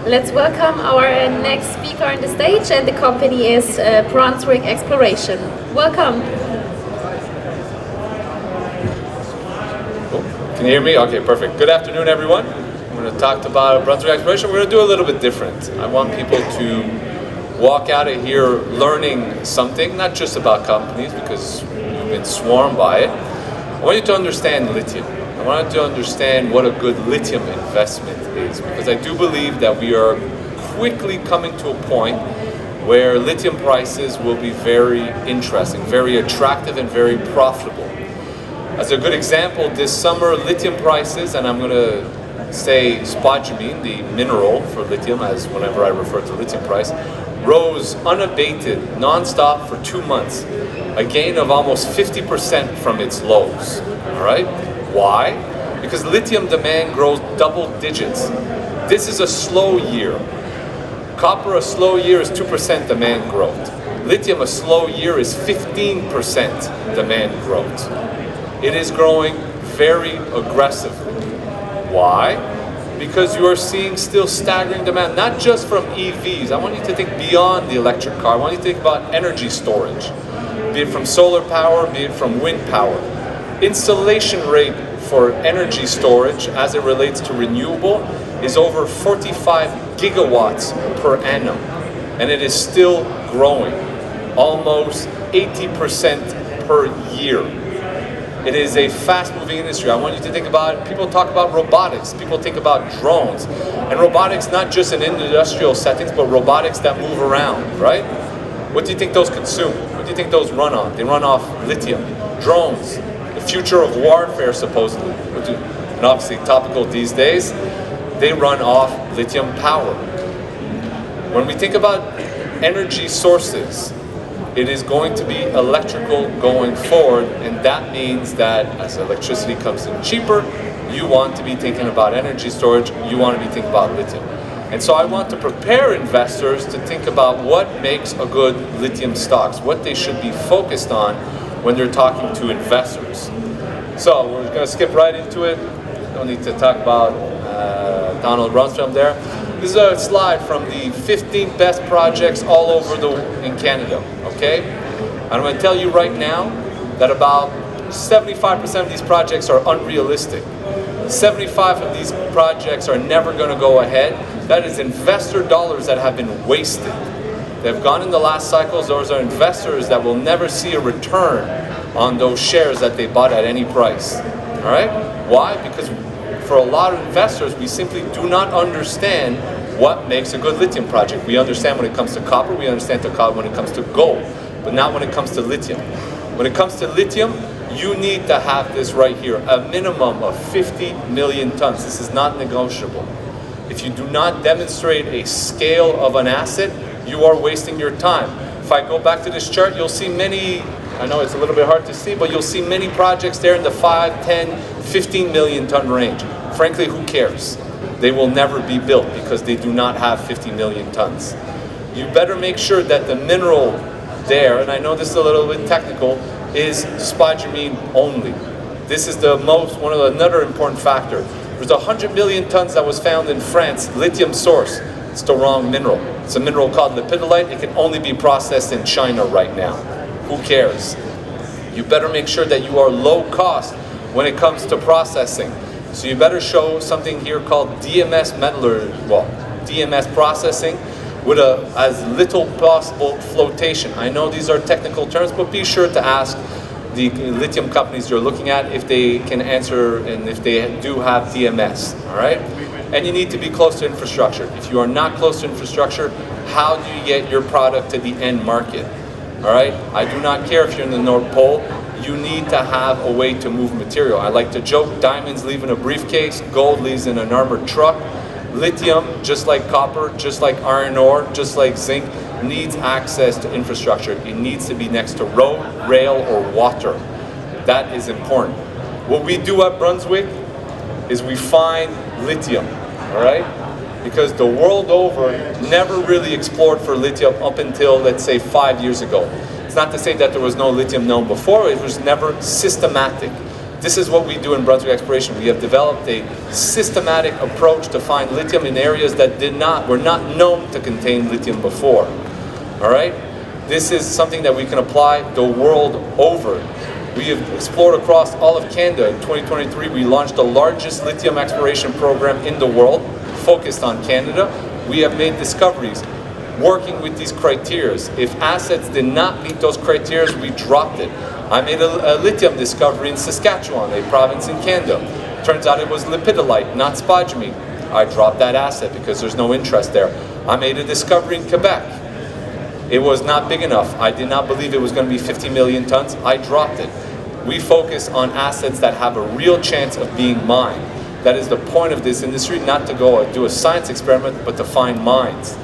Let's welcome our next speaker on the stage, and the company is Brunswick Exploration. Welcome. Can you hear me? Okay, perfect. Good afternoon, everyone. I'm going to talk about Brunswick Exploration. We're going to do a little bit different. I want people to walk out of here learning something, not just about companies, because you've been swarmed by it. I want you to understand lithium. I want you to understand what a good lithium investment is, because I do believe that we are quickly coming to a point where lithium prices will be very interesting, very attractive, and very profitable. As a good example, this summer lithium prices, and I'm going to say spodumene, the mineral for lithium, as whenever I refer to lithium price, rose unabated, non-stop for 2 months, a gain of almost 50% from its lows. All right? Why? Because lithium demand grows double digits. This is a slow year. Copper, a slow year is 2% demand growth. Lithium, a slow year is 15% demand growth. It is growing very aggressively. Why? Because you are seeing still staggering demand, not just from EVs. I want you to think beyond the electric car. I want you to think about energy storage, be it from solar power, be it from wind power. Installation rate for energy storage as it relates to renewable is over 45 gigawatts per annum, and it is still growing, almost 80% per year. It is a fast-moving industry. I want you to think about, people talk about robotics, people think about drones, and robotics not just in industrial settings, but robotics that move around, right? What do you think those consume? What do you think those run on? They run off lithium. Drones, the future of warfare supposedly, and obviously topical these days, they run off lithium power. When we think about energy sources, it is going to be electrical going forward, and that means that as electricity comes in cheaper, you want to be thinking about energy storage, you want to be thinking about lithium. And so I want to prepare investors to think about what makes a good lithium stocks, what they should be focused on when they're talking to investors. So we're going to skip right into it. Don't need to talk about Donald Rumsfeld there. This is a slide from the 15 best projects all over in Canada, okay? And I'm going to tell you right now that about 75% of these projects are unrealistic. 75 of these projects are never going to go ahead. That is investor dollars that have been wasted. They've gone in the last cycles. Those are investors that will never see a return on those shares that they bought at any price. All right? Why? Because for a lot of investors, we simply do not understand what makes a good lithium project. We understand when it comes to copper, we understand when it comes to gold, but not when it comes to lithium. When it comes to lithium, you need to have this right here, a minimum of 50 million tons. This is not negotiable. If you do not demonstrate a scale of an asset, you are wasting your time. If I go back to this chart, you'll see many, I know it's a little bit hard to see, but you'll see many projects there in the 5, 10, 15 million ton range. Frankly, who cares? They will never be built because they do not have 50 million tons. You better make sure that the mineral there, and I know this is a little bit technical, is spodumene only. This is another important factor. There's 100 million tons that was found in France, lithium source. It's the wrong mineral. It's a mineral called lepidolite. It can only be processed in China right now. Who cares? You better make sure that you are low cost when it comes to processing. So you better show something here called DMS DMS processing with as little possible flotation. I know these are technical terms, but be sure to ask the lithium companies you're looking at if they can answer and if they do have DMS, all right? And you need to be close to infrastructure. If you are not close to infrastructure, how do you get your product to the end market, all right? I do not care if you're in the North Pole. You need to have a way to move material. I like to joke, diamonds leave in a briefcase, gold leaves in an armored truck. Lithium, just like copper, just like iron ore, just like zinc, needs access to infrastructure. It needs to be next to road, rail, or water. That is important. What we do at Brunswick is we find lithium, all right? Because the world over never really explored for lithium up until, let's say, 5 years ago. It's not to say that there was no lithium known before, it was never systematic. This is what we do in Brunswick Exploration. We have developed a systematic approach to find lithium in areas that were not known to contain lithium before. All right? This is something that we can apply the world over. We have explored across all of Canada. In 2023, we launched the largest lithium exploration program in the world, focused on Canada. We have made discoveries working with these criteria. If assets did not meet those criteria, we dropped it. I made a lithium discovery in Saskatchewan, a province in Canada. Turns out it was lepidolite, not spodumene. I dropped that asset because there's no interest there. I made a discovery in Quebec. It was not big enough. I did not believe it was going to be 50 million tons. I dropped it. We focus on assets that have a real chance of being mined. That is the point of this industry, not to go do a science experiment, but to find mines.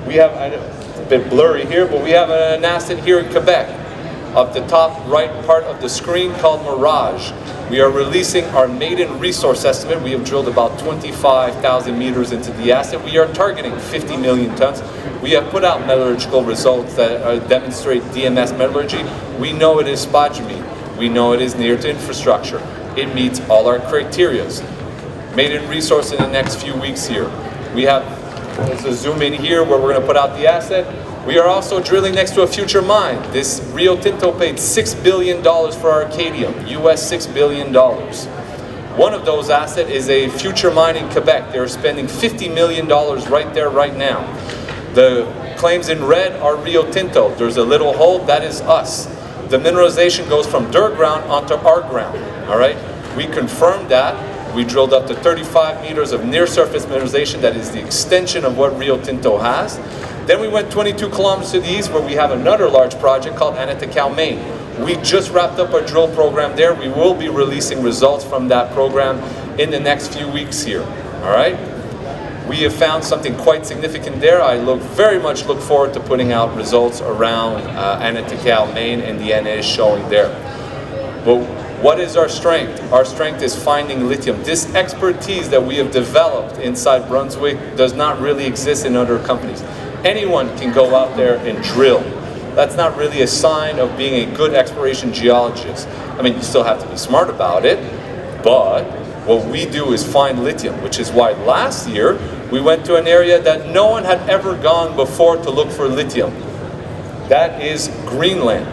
We have, it's a bit blurry here, but we have an asset here in Quebec. Up the top right part of the screen called Mirage. We are releasing our maiden resource estimate. We have drilled about 25,000 meters into the asset. We are targeting 50 million tons. We have put out metallurgical results that demonstrate DMS metallurgy. We know it is spodumene. We know it is near to infrastructure. It meets all our criteria. Maiden resource in the next few weeks here. We have, let's zoom in here where we're going to put out the asset. We are also drilling next to a future mine. This Rio Tinto paid $6 billion for Arcadium, US $6 billion. One of those assets is a future mine in Quebec. They're spending $50 million right there, right now. The claims in red are Rio Tinto. There's a little hole, that is us. The mineralization goes from their ground onto our ground, all right? We confirmed that. We drilled up to 35 meters of near-surface mineralization. That is the extension of what Rio Tinto has. Then we went 22 kilometers to the east where we have another large project called Anatical, Maine. We just wrapped up our drill program there. We will be releasing results from that program in the next few weeks here, all right? We have found something quite significant there. I very much look forward to putting out results around Anatical, Maine, and the NA is showing there. But what is our strength? Our strength is finding lithium. This expertise that we have developed inside Brunswick does not really exist in other companies. Anyone can go out there and drill. That's not really a sign of being a good exploration geologist. I mean, you still have to be smart about it, but what we do is find lithium, which is why last year we went to an area that no one had ever gone before to look for lithium. That is Greenland.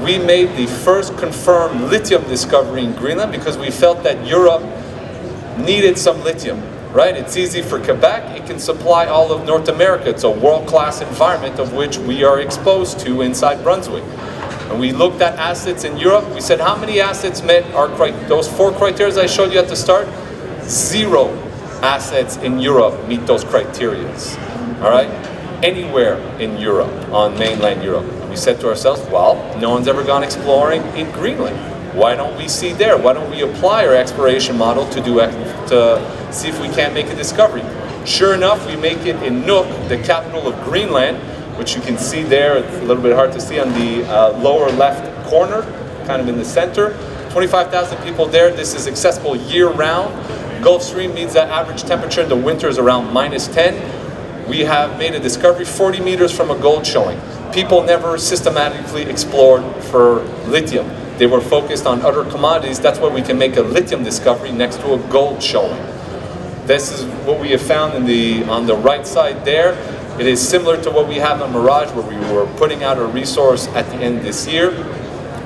We made the first confirmed lithium discovery in Greenland because we felt that Europe needed some lithium. Right? It's easy for Quebec. It can supply all of North America. It's a world-class environment of which we are exposed to inside Brunswick. And we looked at assets in Europe. We said, how many assets met those 4 criteria I showed you at the start? 0 assets in Europe meet those criteria. All right? Anywhere in Europe, on mainland Europe. And we said to ourselves, well, no one's ever gone exploring in Greenland. Why don't we see there? Why don't we apply our exploration model to see if we can't make a discovery? Sure enough, we make it in Nuuk, the capital of Greenland, which you can see there. It's a little bit hard to see on the lower left corner, kind of in the center. 25,000 people there. This is accessible year-round. Gulf Stream means that average temperature in the winter is around -10. We have made a discovery 40 meters from a gold showing. People never systematically explored for lithium. They were focused on other commodities. That's why we can make a lithium discovery next to a gold showing. This is what we have found on the right side there. It is similar to what we have on Mirage, where we were putting out a resource at the end of this year.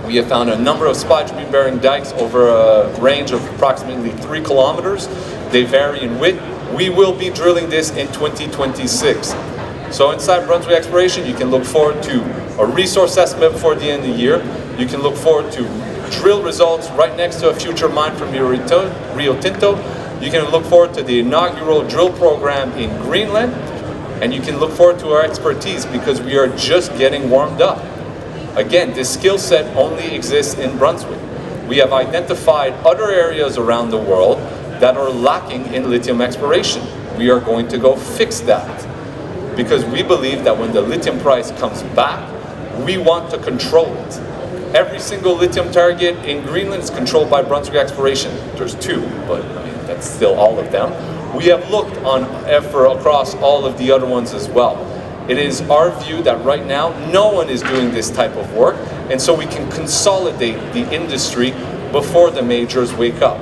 We have found a number of spodumene-bearing dikes over a range of approximately 3 kilometers. They vary in width. We will be drilling this in 2026. So inside Brunswick Exploration, you can look forward to a resource estimate before the end of the year. You can look forward to drill results right next to a future mine from Rio Tinto. You can look forward to the inaugural drill program in Greenland. And you can look forward to our expertise because we are just getting warmed up. Again, this skill set only exists in Brunswick. We have identified other areas around the world that are lacking in lithium exploration. We are going to go fix that because we believe that when the lithium price comes back, we want to control it. Every single lithium target in Greenland is controlled by Brunswick Exploration. There's 2, but I mean, that's still all of them. We have looked on across all of the other ones as well. It is our view that right now, no one is doing this type of work, and so we can consolidate the industry before the majors wake up.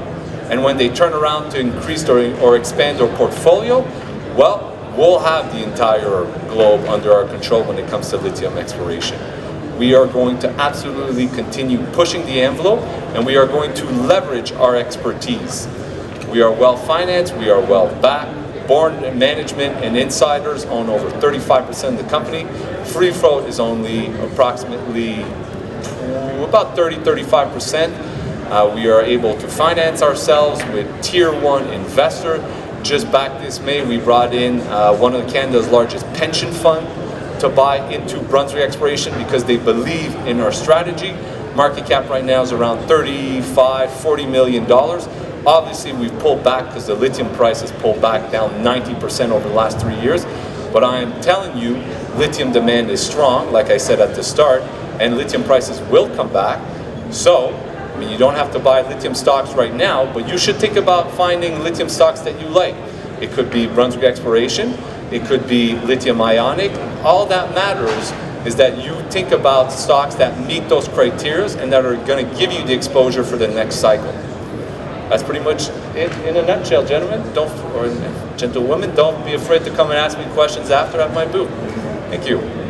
And when they turn around to increase or expand their portfolio, well, we'll have the entire globe under our control when it comes to lithium exploration. We are going to absolutely continue pushing the envelope, and we are going to leverage our expertise. We are well financed, we are well backed. Board management and insiders own over 35% of the company. Free float is only approximately about 30-35%. We are able to finance ourselves with tier 1 investor. Just back this May, we brought in one of Canada's largest pension fund to buy into Brunswick Exploration because they believe in our strategy. Market cap right now is around $35-40 million. Obviously, we've pulled back because the lithium price has pulled back down 90% over the last 3 years. But I am telling you, lithium demand is strong, like I said at the start, and lithium prices will come back. So, I mean, you don't have to buy lithium stocks right now, but you should think about finding lithium stocks that you like. It could be Brunswick Exploration, it could be lithium ionic. All that matters is that you think about stocks that meet those criteria and that are going to give you the exposure for the next cycle. That's pretty much it in a nutshell, gentlemen. Or gentlewomen, don't be afraid to come and ask me questions after at my booth. Thank you.